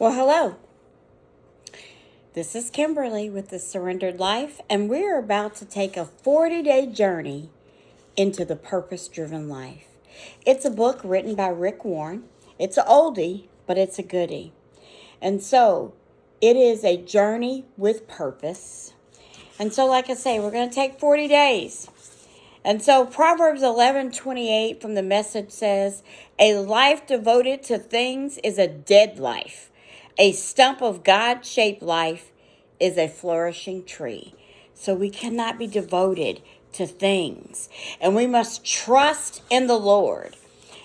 Well, hello. This is Kimberly with the Surrendered Life, and we're about to take a 40-day journey into the purpose-driven life. It's a book written by Rick Warren. It's an oldie, but it's a goodie. And so, it is a journey with purpose. And so, like I say, we're going to take 40 days. And so, Proverbs 11:28 from the Message says, "A life devoted to things is a dead life. A stump of God-shaped life is a flourishing tree." So we cannot be devoted to things. And we must trust in the Lord.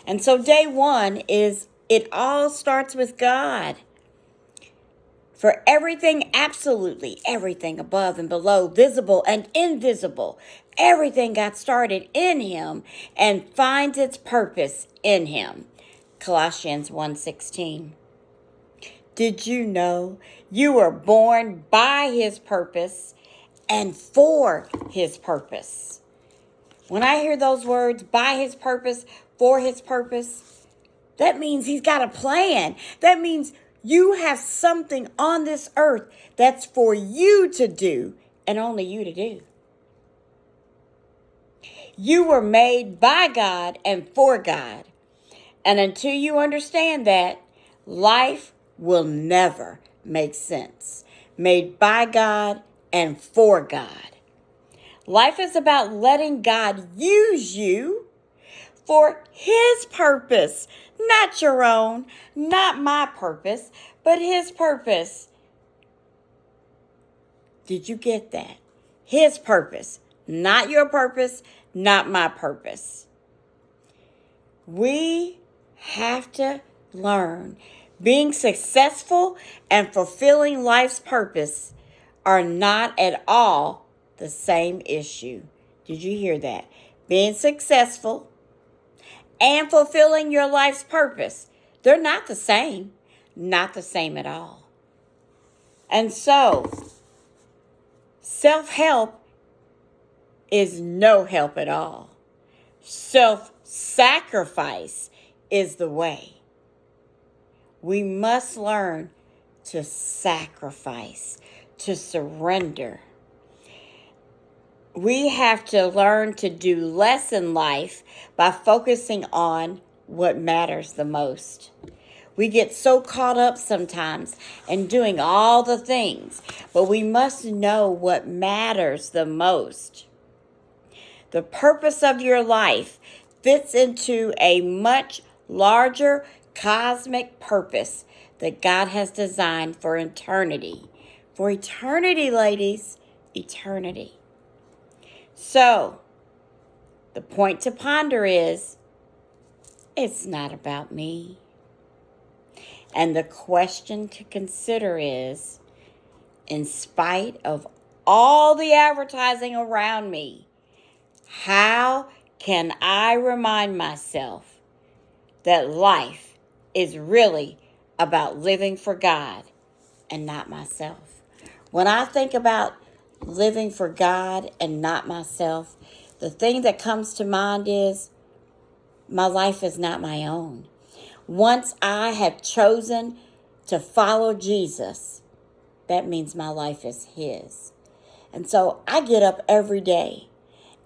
And so day one is it all starts with God. For everything, absolutely everything above and below, visible and invisible, everything got started in Him and finds its purpose in Him. Colossians 1:16. Did you know you were born by His purpose and for His purpose? When I hear those words, by His purpose, for His purpose, that means He's got a plan. That means you have something on this earth that's for you to do and only you to do. You were made by God and for God. And until you understand that, life will never make sense. Made by God and for God. Life is about letting God use you for His purpose, not your own, not my purpose, but His purpose. Did you get that? His purpose, not your purpose, not my purpose. We have to learn. Being successful and fulfilling life's purpose are not at all the same issue. Did you hear that? Being successful and fulfilling your life's purpose, they're not the same. Not the same at all. And so, self-help is no help at all. Self-sacrifice is the way. We must learn to sacrifice, to surrender. We have to learn to do less in life by focusing on what matters the most. We get so caught up sometimes in doing all the things, but we must know what matters the most. The purpose of your life fits into a much larger cosmic purpose that God has designed for eternity. For eternity, ladies, eternity. So, the point to ponder is, it's not about me. And the question to consider is, in spite of all the advertising around me, how can I remind myself that life is really about living for God and not myself? When I think about living for God and not myself, the thing that comes to mind is my life is not my own. Once I have chosen to follow Jesus, that means my life is His. And so I get up every day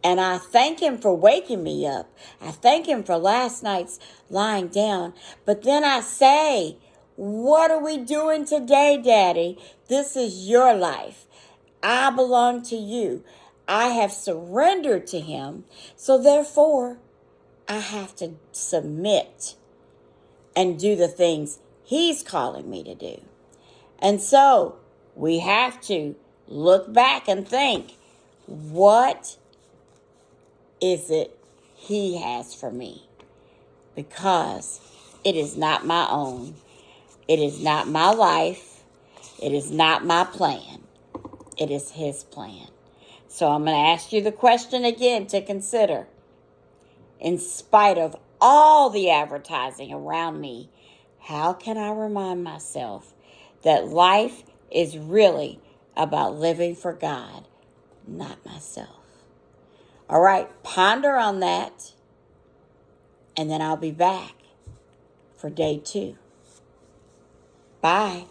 and I thank Him for waking me up. I thank Him for last night's lying down. But then I say, what are we doing today, Daddy? This is your life. I belong to you. I have surrendered to Him. So therefore, I have to submit and do the things He's calling me to do. And so we have to look back and think, what is it He has for me? Because it is not my own. It is not my life. It is not my plan. It is His plan. So I'm going to ask you the question again to consider. In spite of all the advertising around me, how can I remind myself that life is really about living for God, not myself? All right, ponder on that, and then I'll be back for day 2. Bye.